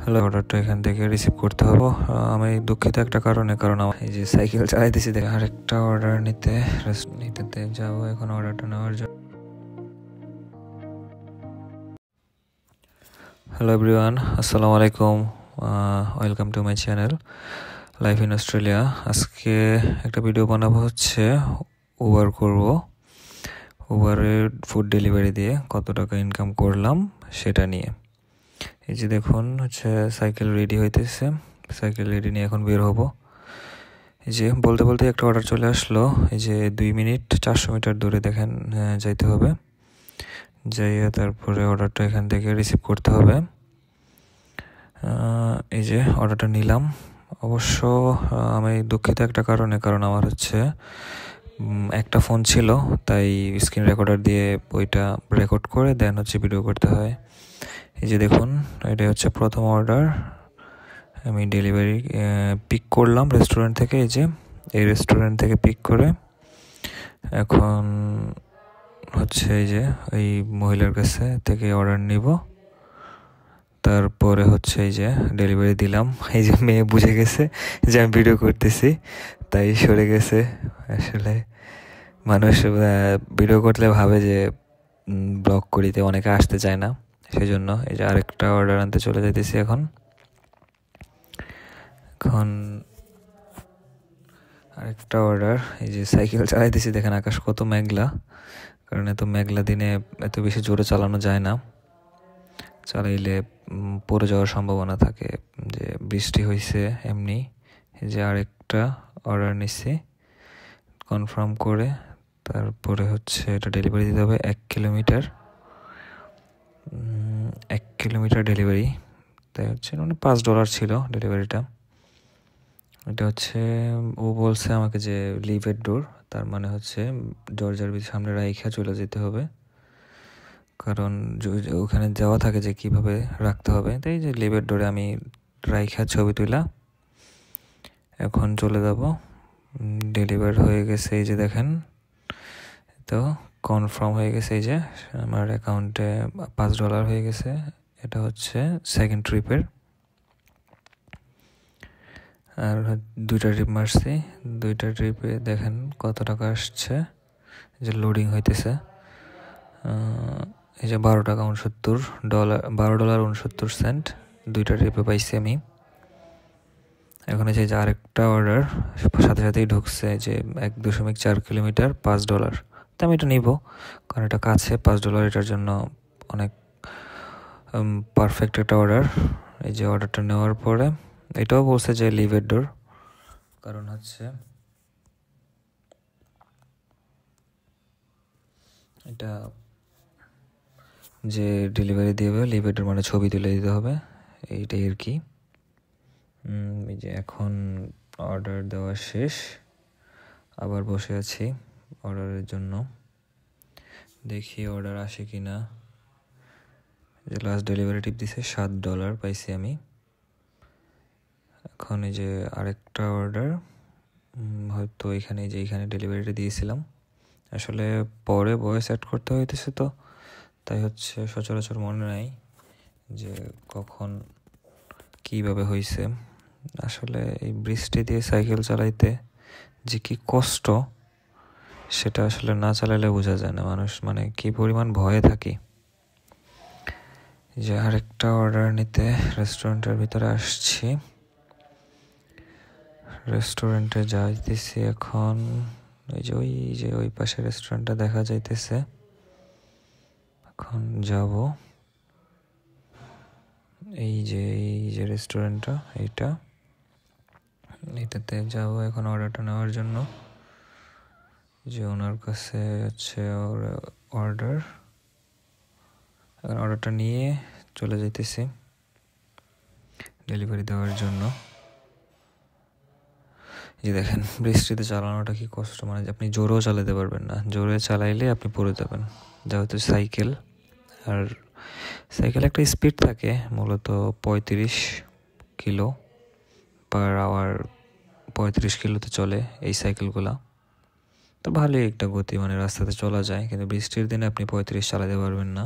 Hello, অর্ডারটা এখান থেকে রিসিভ করতে হবে। আমি দুঃখিত একটা কারণে, কারণ আমার এই যে সাইকেল চালাইতেছি দেখে আরেকটা অর্ডার নিতে যাব এখন অর্ডারটা নেওয়ার জন্য। হ্যালো এভরিওয়ান, আসসালামু আলাইকুম, welcome to my channel life in Australia. আজকে একটা ভিডিও বানাবো, হচ্ছে উবার করব। উবারের ফুড ডেলিভারি দিয়ে কত টাকা ইনকাম করলাম সেটা নিয়ে। এই যে দেখুন, হচ্ছে সাইকেল রেডি হইতেছে, সাইকেল রেডি নিয়ে এখন বের হব। এই যে বলতে বলতে একটা অর্ডার চলে আসলো। এই যে 2 মিনিট 400 মিটার দূরে দেখেন যাইতে হবে, যাইয়া তারপরে অর্ডারটা এখান থেকে রিসিভ করতে হবে। এই যে অর্ডারটা নিলাম। অবশ্য আমি দুঃখিত একটা কারণে, কারণ আমার হচ্ছে একটা ফোন ছিল, তাই স্ক্রিন রেকর্ডার দিয়ে ওইটা রেকর্ড করে দেন হচ্ছে ভিডিও করতে হয়। এই যে দেখুন, এটা হচ্ছে প্রথম অর্ডার। আমি ডেলিভারি পিক করলাম রেস্টুরেন্ট থেকে। এই যে এই রেস্টুরেন্ট থেকে পিক করে এখন হচ্ছে এই যে এই মহিলার কাছে থেকে অর্ডার নিব। তারপরে হচ্ছে এই যে ডেলিভারি দিলাম। এই যে মেয়ে বুঝে গেছে যে আমি ভিডিও করতেছি, তাই সরে গেছে। আসলে মানুষ ভিডিও করলে ভাবে যে ব্লগ করিতে অনেকে আসতে চায় না, সেই জন্য এই যে আরেকটা অর্ডার আনতে চলে যাইতেছি এখন আরেকটা অর্ডার। এই যে সাইকেল চালাইতেছি দেখেন আকাশ কত মেঘলা, কারণ এত মেঘলা দিনে এত বেশি জোরে চালানো যায় না, চালাইলে পড়ে যাওয়ার সম্ভাবনা থাকে, যে বৃষ্টি হয়েছে এমনি। এই যে আরেকটা অর্ডার নিচ্ছি কনফার্ম করে, তারপরে হচ্ছে এটা ডেলিভারি দিতে হবে 1 কিলোমিটার 1 কিলোমিটার ডেলিভারি, তাই হচ্ছে মানে $5 ছিল ডেলিভারিটা। এটা হচ্ছে ও বলছে আমাকে যে লিভ এট ডোর, তার মানে হচ্ছে দরজার সামনে রাইখা চলে যেতে হবে, কারণ ওখানে যাওয়া থাকে যে কিভাবে রাখতে হবে। তাই যে লিভ এট ডোরে আমি রাইখা ছবি তুলা এখন চলে যাব। ডেলিভার হয়ে গেছে, এই যে দেখেন, তো কনফার্ম হয়ে গেছে। এই যে আমার অ্যাকাউন্টে $5 হয়ে গেছে। এটা হচ্ছে সেকেন্ড ট্রিপের। আর 2টা ট্রিপ মারছি, 2টা ট্রিপে দেখেন কত টাকা আসছে। যে লোডিং হইতেছে, এই যে $12.69, $12.69 2টা ট্রিপে পাইছি আমি। এখন এই যে আরেকটা অর্ডার সাথে সাথেই ঢুকছে, যে 1.4 কিলোমিটার $5। তো আমি এটা নিব, কারণ এটা কাছে $5 এটার জন্য অনেক পারফেক্ট একটা অর্ডার। এই যে অর্ডারটা নেওয়ার পরে এটাও বলছে যে লিভ এট ডোর, কারণ হচ্ছে এটা যে ডেলিভারি দেবে লিভ এট ডোর মানে ছবি তুলে দিতে হবে, এইটাই আর কি। এই যে এখন অর্ডার দেওয়া শেষ, আবার বসে আছি অর্ডারের জন্য, দেখি অর্ডার আসে কি না। যে লাস্ট ডেলিভারি টিপ দিছে $7 পাইছি আমি। এখন এই যে আরেকটা অর্ডার, হয়তো এখানে ডেলিভারিটা দিয়েছিলাম, আসলে পরে ভয়েস অ্যাড করতে হইতেছে, তো তাই হচ্ছে সচরাচর মনে নাই যে কখন কিভাবে হয়েছে। আসলে এই বৃষ্টি দিয়ে সাইকেল চালাইতে যে কি কষ্ট, সেটা আসলে না চালাইলে বোঝা যায় না মানুষ মানে কি পরিমাণ ভয়ে থাকি। যে আরেকটা অর্ডার নিতে রেস্টুরেন্টের ভিতরে আসছি, রেস্টুরেন্টে যাইতেছি এখন। এই যে ওই পাশে রেস্টুরেন্টটা দেখা যাইতেছে, এখন যাব। এই যে রেস্টুরেন্টটা এইটাতে যাব এখন অর্ডারটা নেওয়ার জন্য। যে ওনার কাছে হচ্ছে অর্ডার, এখন অর্ডারটা নিয়ে চলে যাইতেছি ডেলিভারি দেওয়ার জন্য। যে দেখেন বৃষ্টিতে চালানোটা কি কষ্ট, মানে আপনি জোরেও চালাতে পারবেন না, জোরে চালাইলে আপনি পড়ে যাবেন। যেহেতু সাইকেল, আর সাইকেল একটা স্পিড থাকে মূলত 35 কিলো পার আওয়ার, 35 কিলোতে চলে এই সাইকেলগুলা। তো ভালোই একটা গতি, মানে রাস্তাতে চলা যায়, কিন্তু বৃষ্টির দিনে আপনি 35 চালাতে পারবেন না,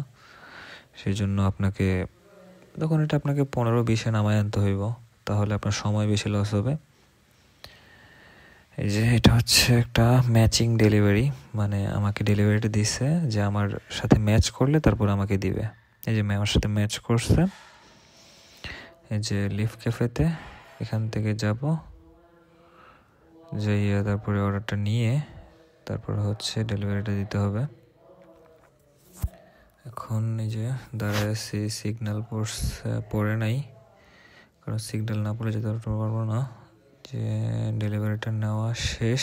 সেই জন্য আপনাকে তখন এটা আপনাকে 15-20-এ নামায় আনতে হইব, তাহলে আপনার সময় বেশি লস হবে। এই যে এটা হচ্ছে একটা ম্যাচিং ডেলিভারি, মানে আমাকে ডেলিভারিটা দিছে যে আমার সাথে ম্যাচ করলে তারপর আমাকে দিবে। এই যে আমার সাথে ম্যাচ করছে। এই যে লিভ ক্যাফেতে এখান থেকে যাব, যাইয়া তারপরে অর্ডারটা নিয়ে তারপর হচ্ছে ডেলিভারিটা দিতে হবে। এখন এই যে দাঁড়ায় আছি, সিগন্যাল পড়ে নাই, কারণ সিগন্যাল না পড়ে যেতে পারবো না। যে ডেলিভারিটা নেওয়া শেষ,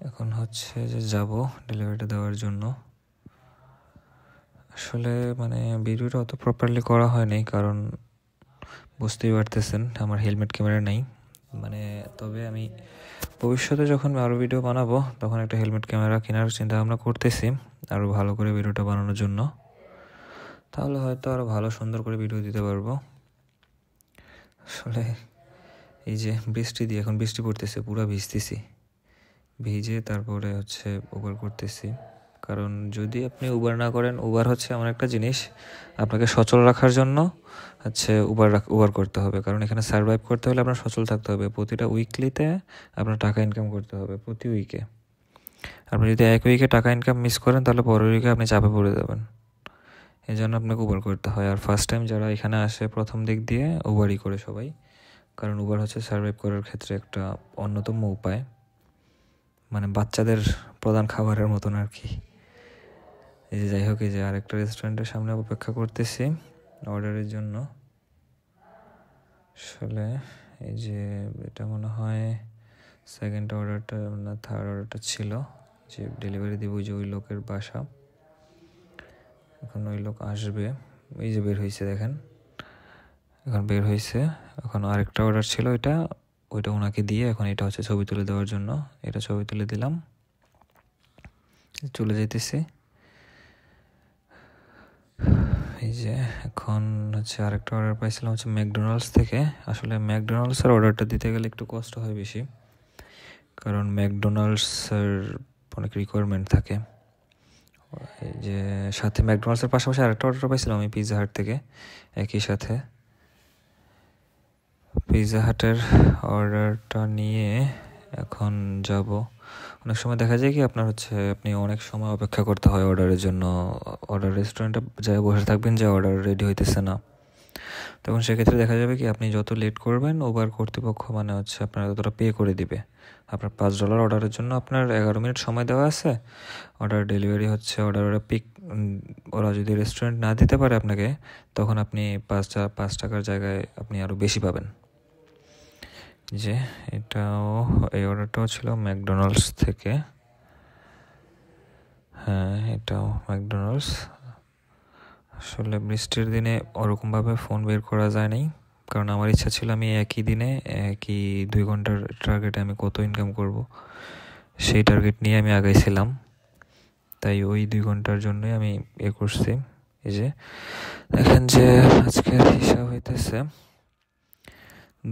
এখন হচ্ছে যে যাব ডেলিভারিটা দেওয়ার জন্য। আসলে মানে ভিডিওটা অত প্রপারলি করা হয়নি, কারণ বুঝতেই পারতেছেন আমার হেলমেট ক্যামেরা নেই। মানে তবে আমি ভবিষ্যতে যখন আরও ভিডিও বানাবো তখন একটা হেলমেট ক্যামেরা কেনার চিন্তা ভাবনা করতেছি, আরও ভালো করে ভিডিওটা বানানোর জন্য। তাহলে হয়তো আরও ভালো সুন্দর করে ভিডিও দিতে পারবো। আসলে এই যে বৃষ্টি দিয়ে, এখন বৃষ্টি পড়তেছে, পুরো ভিজতেছি, ভিজে তারপরে হচ্ছে উবার করতেছি। কারণ যদি আপনি উবার না করেন, উবার হচ্ছে এমন একটা জিনিস আপনাকে সচল রাখার জন্য হচ্ছে উবার করতে হবে। কারণ এখানে সার্ভাইভ করতে হলে আপনার সচল থাকতে হবে। প্রতিটা উইকলিতে আপনার টাকা ইনকাম করতে হবে, প্রতি উইকে। আপনি যদি এক উইকে টাকা ইনকাম মিস করেন তাহলে পরের উইকে আপনি চাপে পড়ে যাবেন। এই জন্য আপনাকে উবার করতে হয়। আর ফার্স্ট টাইম যারা এখানে আসে প্রথম দিক দিয়ে উবারই করে সবাই, কারণ উবার হচ্ছে সার্ভাইভ করার ক্ষেত্রে একটা অন্যতম উপায়, মানে বাচ্চাদের প্রধান খাবারের মতন আর কি। এই যে যাই হোক, এই যে আরেকটা রেস্টুরেন্টের সামনে অপেক্ষা করতেছি অর্ডারের জন্য। আসলে এই যে এটা মনে হয় সেকেন্ড অর্ডারটা না থার্ড অর্ডারটা ছিল, যে ডেলিভারি দিব যে ওই লোকের বাসা। এখন ওই লোক আসবে, এই যে বের হয়েছে দেখেন, এখন বের হয়েছে। এখন আরেকটা অর্ডার ছিল, ওইটা ওনাকে দিয়ে এখন এটা হচ্ছে ছবি তুলে দেওয়ার জন্য। এটা ছবি তুলে দিলাম, চলে যেতেছি। এই যে এখন হচ্ছে আরেকটা অর্ডার পাইছিলাম হচ্ছে ম্যাকডোনাল্ডস থেকে। আসলে ম্যাকডোনাল্ডসের অর্ডারটা দিতে গেলে একটু কষ্ট হয় বেশি, কারণ ম্যাকডোনাল্ডসের অনেক রিকোয়ারমেন্ট থাকে। এই যে সাথে ম্যাকডোনাল্ডসের পাশাপাশি আরেকটা অর্ডার পাইছিলাম আমি পিৎজা হাট থেকে একই সাথে। পিৎজা হাটের অর্ডারটা নিয়ে এখন যাব। অনেক সময় দেখা যায় কি আপনার হচ্ছে আপনি অনেক সময় অপেক্ষা করতে হয় অর্ডারের জন্য। অর্ডার রেস্টুরেন্টে যায় বসে থাকবেন যে অর্ডার রেডি হইতেছে না, তখন সেক্ষেত্রে দেখা যাবে কি আপনি যত লেট করবেন উবার কর্তৃপক্ষ মানে হচ্ছে আপনার ততটা পে করে দিবে। আপনার $5 অর্ডারের জন্য আপনার 11 মিনিট সময় দেওয়া আছে, অর্ডার ডেলিভারি হচ্ছে অর্ডার ওরা যদি রেস্টুরেন্ট না দিতে পারে আপনাকে, তখন আপনি 5 টাকার জায়গায় আপনি আরও বেশি পাবেন। যে এই অর্ডারটাও ছিল ম্যাকডোনাল্ডস থেকে। হ্যাঁ, এটাও ম্যাকডোনাল্ডস। আসলে বৃষ্টির দিনে ওরকমভাবে ফোন বের করা যায় নাই, কারণ আমার ইচ্ছা ছিল আমি একই দিনে 2 ঘন্টার টার্গেটে আমি কত ইনকাম করব সেই টার্গেট নিয়ে আমি আগাইছিলাম। তাই ওই 2 ঘন্টার জন্যই আমি করছি। এই যে দেখেন যে আজকের হিসাব হইতেছে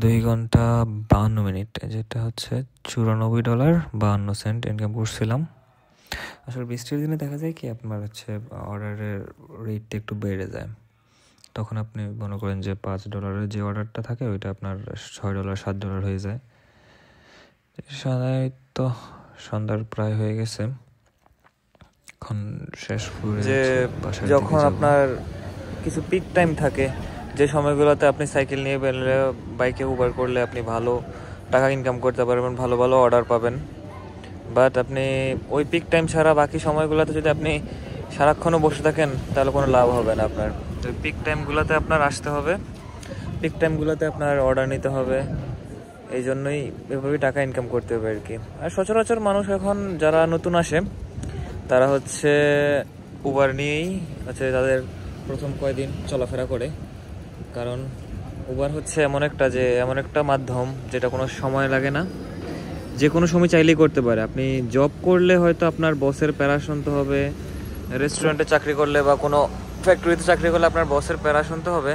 2 ঘন্টা 52 মিনিট, যেটা হচ্ছে $94.52 ইনকাম করছিলাম। আসলে বৃষ্টির দিনে দেখা যায় কি আপনার হচ্ছে অর্ডারের রেটটা একটু বেড়ে যায়। তখন আপনি মনে করেন যে $5 যে অর্ডারটা থাকে ওইটা আপনার $6 $7 হয়ে যায়। তো সন্ধ্যার প্রায় হয়ে গেছে, এখন শেষ করে যে যখন আপনার কিছু পিক টাইম থাকে, যে সময়গুলোতে আপনি সাইকেল নিয়ে বেরোলে বাইকে উবার করলে আপনি ভালো টাকা ইনকাম করতে পারবেন, ভালো ভালো অর্ডার পাবেন। বাট আপনি ওই পিক টাইম ছাড়া বাকি সময়গুলোতে যদি আপনি সারাক্ষণও বসে থাকেন তাহলে কোনো লাভ হবে না আপনার। তো পিক টাইমগুলোতে আপনার আসতে হবে, পিক টাইমগুলোতে আপনার অর্ডার নিতে হবে। এই জন্যই এভাবেই টাকা ইনকাম করতে হবে আর কি। আর সচরাচর মানুষ এখন যারা নতুন আসে তারা হচ্ছে উবার নিয়েই হচ্ছে তাদের প্রথম কয়েকদিন চলাফেরা করে, কারণ উবার হচ্ছে এমন একটা মাধ্যম যেটা কোনো সময় লাগে না, যে কোনো সময় চাইলেই করতে পারে। আপনি জব করলে হয়তো আপনার বসের প্যারা শুনতে হবে, রেস্টুরেন্টে চাকরি করলে বা কোনো ফ্যাক্টরিতে চাকরি করলে আপনার বসের প্যারা শুনতে হবে,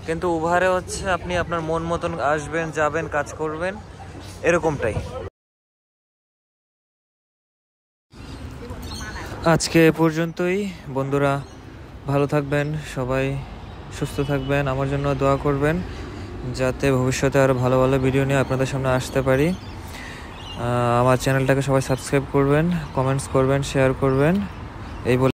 কিন্তু উবারে হচ্ছে আপনি আপনার মন মতন আসবেন, যাবেন, কাজ করবেন, এরকমটাই। আজকে এ পর্যন্তই বন্ধুরা, ভালো থাকবেন সবাই। সুস্থ থাকবেন, আমার জন্য দোয়া করবেন যাতে ভবিষ্যতে আরও ভালো ভালো ভিডিও নিয়ে আপনাদের সামনে আসতে পারি। আমার চ্যানেলটাকে সবাই সাবস্ক্রাইব করবেন, কমেন্টস করবেন, শেয়ার করবেন, এই বলে